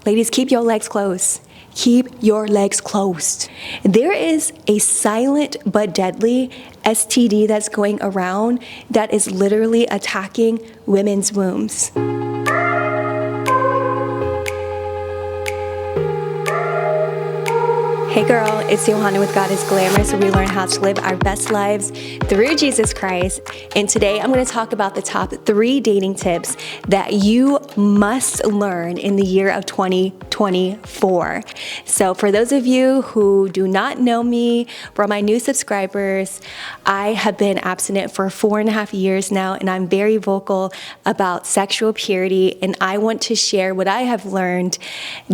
Ladies, keep your legs closed. Keep your legs closed. There is a silent but deadly STD that's going around that is literally attacking women's wombs. Hey girl, it's Johanna with God is Glamorous, where we learn how to live our best lives through Jesus Christ. And today I'm going to talk about the top 3 dating tips that you must learn in the year of 2024. So for those of you who do not know me, for my new subscribers, I have been abstinent for 4.5 years now, and I'm very vocal about sexual purity, and I want to share what I have learned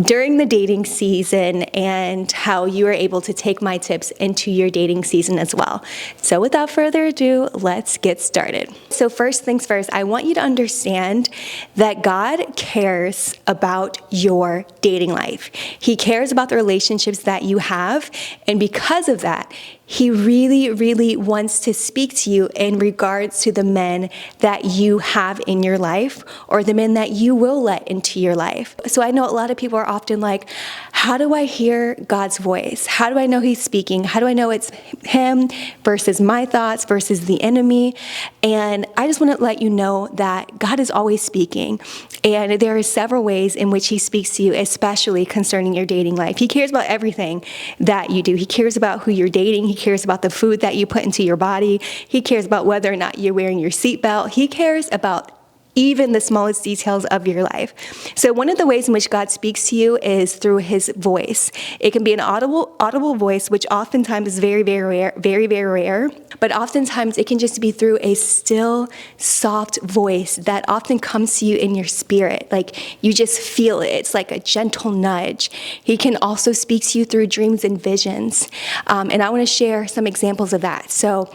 during the dating season and how you are able to take my tips into your dating season as well. So without further ado, let's get started. So first things first, I want you to understand that God cares about your dating life. He cares about the relationships that you have, and because of that, He really, really wants to speak to you in regards to the men that you have in your life or the men that you will let into your life. So I know a lot of people are often like, how do I hear God's voice? How do I know He's speaking? How do I know it's Him versus my thoughts versus the enemy? And I just want to let you know that God is always speaking. And there are several ways in which He speaks to you, especially concerning your dating life. He cares about everything that you do. He cares about who you're dating. He cares about the food that you put into your body. He cares about whether or not you're wearing your seatbelt. He cares about even the smallest details of your life. So one of the ways in which God speaks to you is through His voice. It can be an audible voice, which oftentimes is very, very rare. But oftentimes it can just be through a still, soft voice that often comes to you in your spirit. Like you just feel it. It's like a gentle nudge. He can also speak to you through dreams and visions. And I want to share some examples of that. So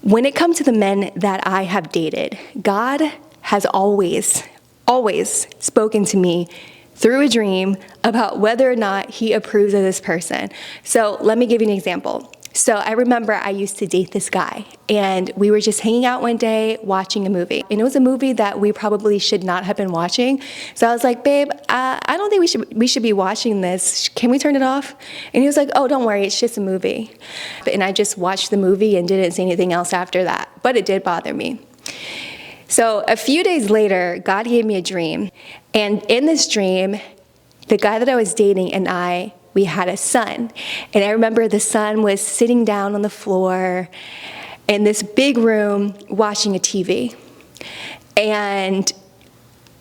when it comes to the men that I have dated, God has always spoken to me through a dream about whether or not He approves of this person. So let me give you an example. So I remember I used to date this guy, and we were just hanging out one day watching a movie. And it was a movie that we probably should not have been watching. So I was like, babe, I don't think we should be watching this. Can we turn it off? And he was like, oh, don't worry, it's just a movie. And I just watched the movie and didn't say anything else after that. But it did bother me. So a few days later, God gave me a dream. And in this dream, the guy that I was dating and we had a son. And I remember the son was sitting down on the floor in this big room watching a TV. And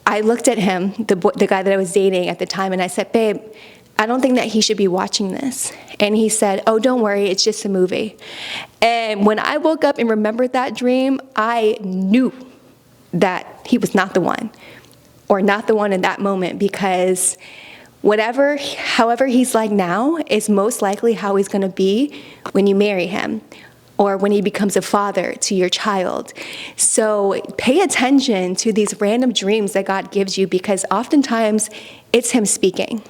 I looked at him, the guy that I was dating at the time, and I said, babe, I don't think that he should be watching this. And he said, oh, don't worry, it's just a movie. And when I woke up and remembered that dream, I knew that he was not the one, or not the one in that moment, because however he's like now is most likely how he's going to be when you marry him or when he becomes a father to your child. So pay attention to these random dreams that God gives you, because oftentimes it's Him speaking.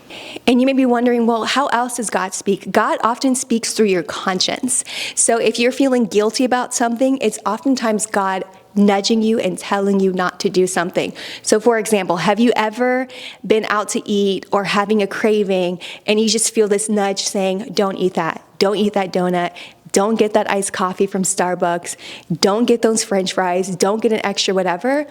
And you may be wondering, well, how else does God speak? God often speaks through your conscience. So if you're feeling guilty about something, it's oftentimes God nudging you and telling you not to do something. So for example, have you ever been out to eat or having a craving and you just feel this nudge saying, don't eat that donut, don't get that iced coffee from Starbucks, don't get those French fries, don't get an extra whatever?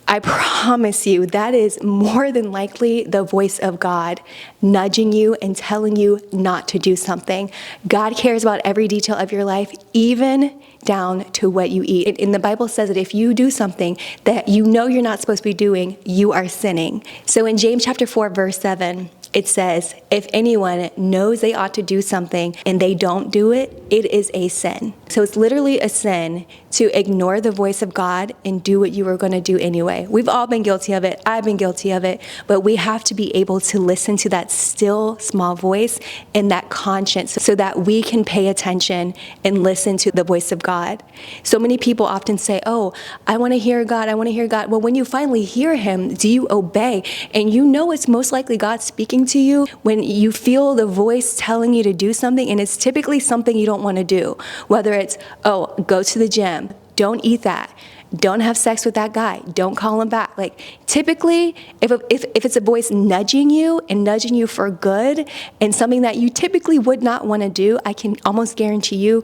I promise you that is more than likely the voice of God nudging you and telling you not to do something. God cares about every detail of your life, even down to what you eat. And the Bible says that if you do something that you know you're not supposed to be doing, you are sinning. So in James chapter 4, verse 7, it says, if anyone knows they ought to do something and they don't do it, it is a sin. So it's literally a sin to ignore the voice of God and do what you were going to do anyway. We've all been guilty of it. I've been guilty of it. But we have to be able to listen to that still small voice and that conscience so that we can pay attention and listen to the voice of God. So many people often say, oh, I want to hear God. I want to hear God. Well, when you finally hear Him, do you obey? And you know it's most likely God speaking to you when you feel the voice telling you to do something, and it's typically something you don't want to do. Whether it's, oh, go to the gym, don't eat that. don't have sex with that guy. Don't call him back. Like, typically, if it's a voice nudging you and nudging you for good and something that you typically would not want to do, I can almost guarantee you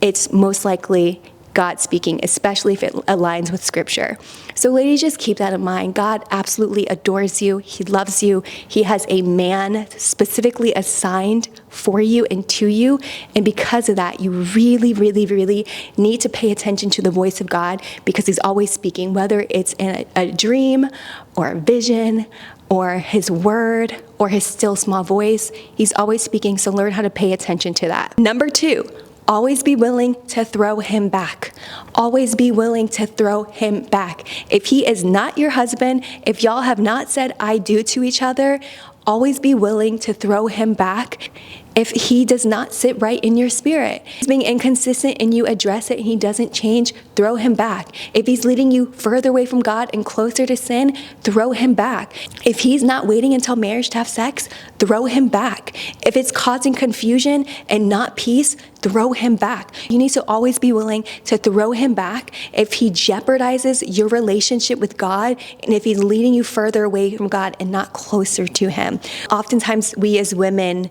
it's most likely God speaking, especially if it aligns with Scripture. So ladies, just keep that in mind. God absolutely adores you. He loves you. He has a man specifically assigned for you and to you. And because of that, you really, really, really need to pay attention to the voice of God, because he's always speaking, whether it's in a dream or a vision or his word or his still small voice. He's always speaking, so learn how to pay attention to that. Number 2, always be willing to throw him back. Always be willing to throw him back. If he is not your husband, if y'all have not said I do to each other, always be willing to throw him back. If he does not sit right in your spirit, he's being inconsistent and you address it and he doesn't change, throw him back. If he's leading you further away from God and closer to sin, throw him back. If he's not waiting until marriage to have sex, throw him back. If it's causing confusion and not peace, throw him back. You need to always be willing to throw him back if he jeopardizes your relationship with God and if he's leading you further away from God and not closer to him. Oftentimes, we as women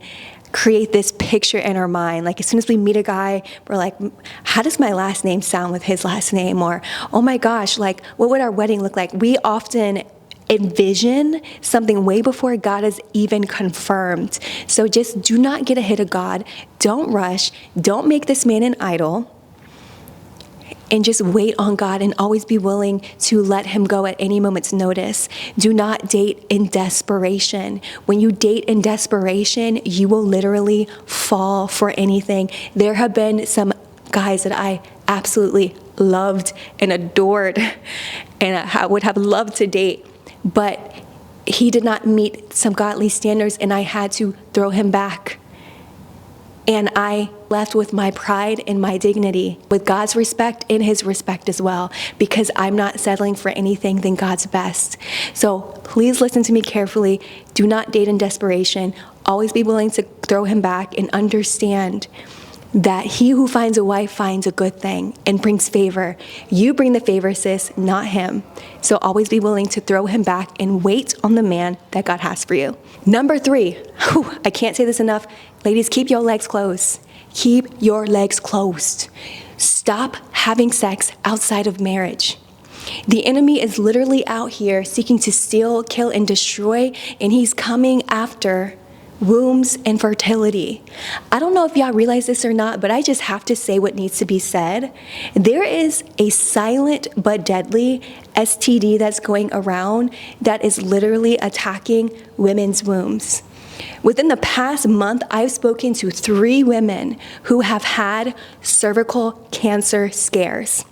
create this picture in our mind. Like, as soon as we meet a guy, we're like, how does my last name sound with his last name? Or, oh my gosh, like, what would our wedding look like? We often envision something way before God is even confirmed. So just do not get ahead of God. Don't rush. Don't make this man an idol. And just wait on God and always be willing to let him go at any moment's notice. Do not date in desperation. When you date in desperation, you will literally fall for anything. There have been some guys that I absolutely loved and adored and I would have loved to date, but he did not meet some godly standards and I had to throw him back. And I left with my pride and my dignity, with God's respect and his respect as well, because I'm not settling for anything than God's best. So please listen to me carefully. Do not date in desperation. Always be willing to throw him back and understand that he who finds a wife finds a good thing and brings favor. You bring the favor, sis, not him. So always be willing to throw him back and wait on the man that God has for you. Number 3, I can't say this enough. Ladies, keep your legs closed. Keep your legs closed. Stop having sex outside of marriage. The enemy is literally out here seeking to steal, kill, and destroy, and he's coming after wombs and fertility. I don't know if y'all realize this or not, but I just have to say what needs to be said. There is a silent but deadly STD that's going around that is literally attacking women's wombs. Within the past month, I've spoken to 3 women who have had cervical cancer scares.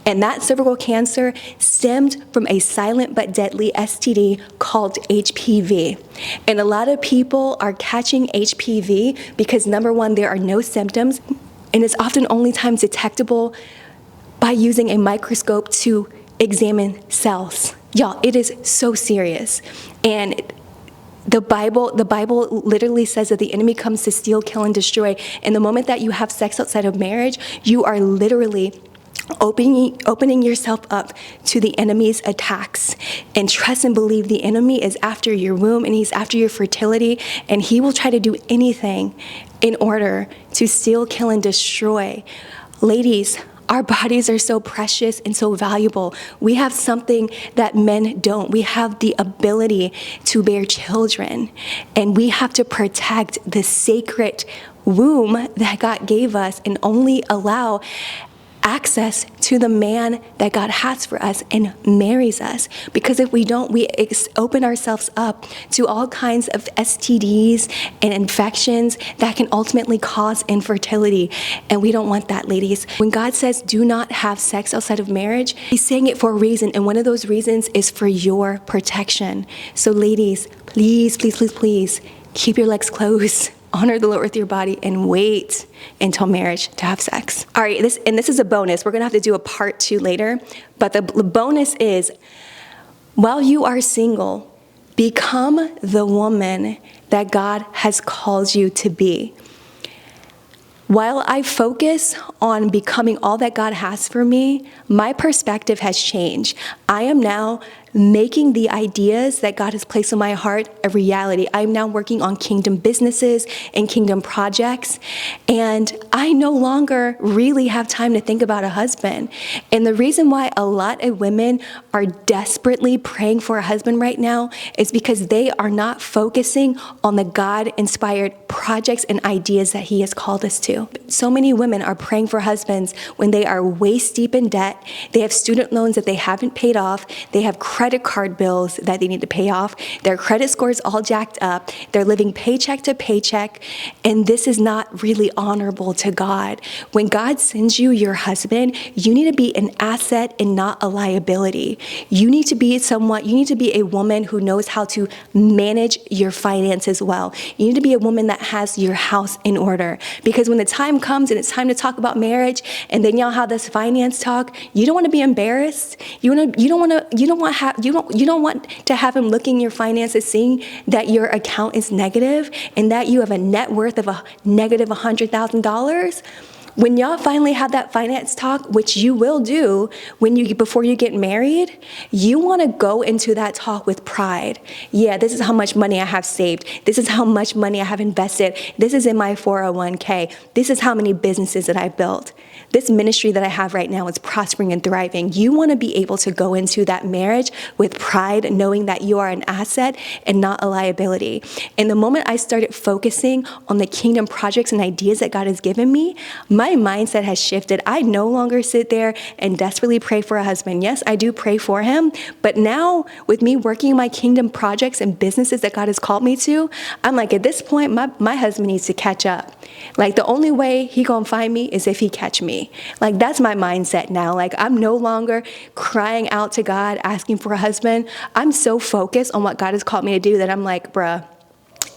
And that cervical cancer stemmed from a silent but deadly STD called HPV. And a lot of people are catching HPV because, number 1, there are no symptoms, and it's often only times detectable by using a microscope to examine cells. Y'all, it is so serious. And the Bible literally says that the enemy comes to steal, kill, and destroy. And the moment that you have sex outside of marriage, you are literally opening yourself up to the enemy's attacks. And trust and believe the enemy is after your womb and he's after your fertility, and he will try to do anything in order to steal, kill, and destroy. Ladies, our bodies are so precious and so valuable. We have something that men don't. We have the ability to bear children, and we have to protect the sacred womb that God gave us and only allow access to the man that God has for us and marries us. Because if we don't, we open ourselves up to all kinds of STDs and infections that can ultimately cause infertility. And we don't want that, ladies. When God says do not have sex outside of marriage, he's saying it for a reason. And one of those reasons is for your protection. So ladies, please, please, please, please keep your legs closed. Honor the Lord with your body and wait until marriage to have sex. All right, this is a bonus. We're going to have to do a part 2 later. But the bonus is, while you are single, become the woman that God has called you to be. While I focus on becoming all that God has for me, my perspective has changed. I am now making the ideas that God has placed in my heart a reality. I'm now working on kingdom businesses and kingdom projects, and I no longer really have time to think about a husband. And the reason why a lot of women are desperately praying for a husband right now is because they are not focusing on the God-inspired projects and ideas that He has called us to. So many women are praying for husbands when they are waist deep in debt. They have student loans that they haven't paid off. They have credit card bills that they need to pay off. Their credit score is all jacked up. They're living paycheck to paycheck, and this is not really honorable to God. When God sends you your husband, you need to be an asset and not a liability. You need to be a woman who knows how to manage your finances well. You need to be a woman that has your house in order, because when the time comes and it's time to talk about marriage, and then y'all have this finance talk, you don't want to be embarrassed. You don't want to have him looking your finances, seeing that your account is negative and that you have a net worth of a negative $100,000. When y'all finally have that finance talk, which you will do before you get married, you want to go into that talk with pride. Yeah, this is how much money I have saved. This is how much money I have invested. This is in my 401k. This is how many businesses that I built. This ministry that I have right now is prospering and thriving. You want to be able to go into that marriage with pride, knowing that you are an asset and not a liability. And the moment I started focusing on the kingdom projects and ideas that God has given me, my mindset has shifted. I no longer sit there and desperately pray for a husband. Yes, I do pray for him, but now with me working my kingdom projects and businesses that God has called me to, I'm like, at this point, my husband needs to catch up. Like, the only way he gonna find me is if he catch me. Like, that's my mindset now. Like, I'm no longer crying out to God, asking for a husband. I'm so focused on what God has called me to do that I'm like, bruh,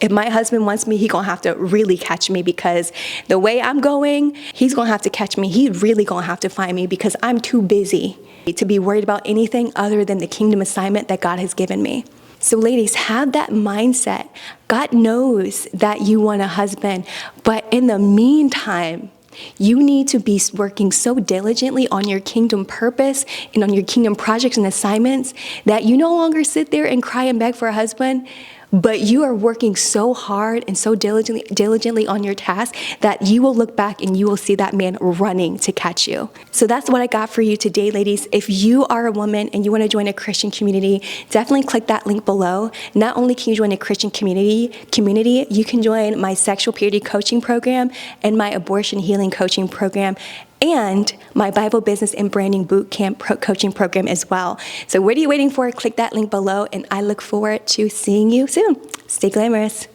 if my husband wants me, he gonna have to really catch me, because the way I'm going, he's gonna have to catch me. He's really gonna have to find me, because I'm too busy to be worried about anything other than the kingdom assignment that God has given me. So ladies, have that mindset. God knows that you want a husband, but in the meantime, you need to be working so diligently on your kingdom purpose and on your kingdom projects and assignments that you no longer sit there and cry and beg for a husband, but you are working so hard and so diligently on your task that you will look back and you will see that man running to catch you. So that's what I got for you today, ladies. If you are a woman and you want to join a Christian community, definitely click that link below. Not only can you join a Christian community, you can join my sexual purity coaching program and my abortion healing coaching program, and my Bible business and branding bootcamp coaching program as well. So what are you waiting for? Click that link below, and I look forward to seeing you soon. Stay glamorous.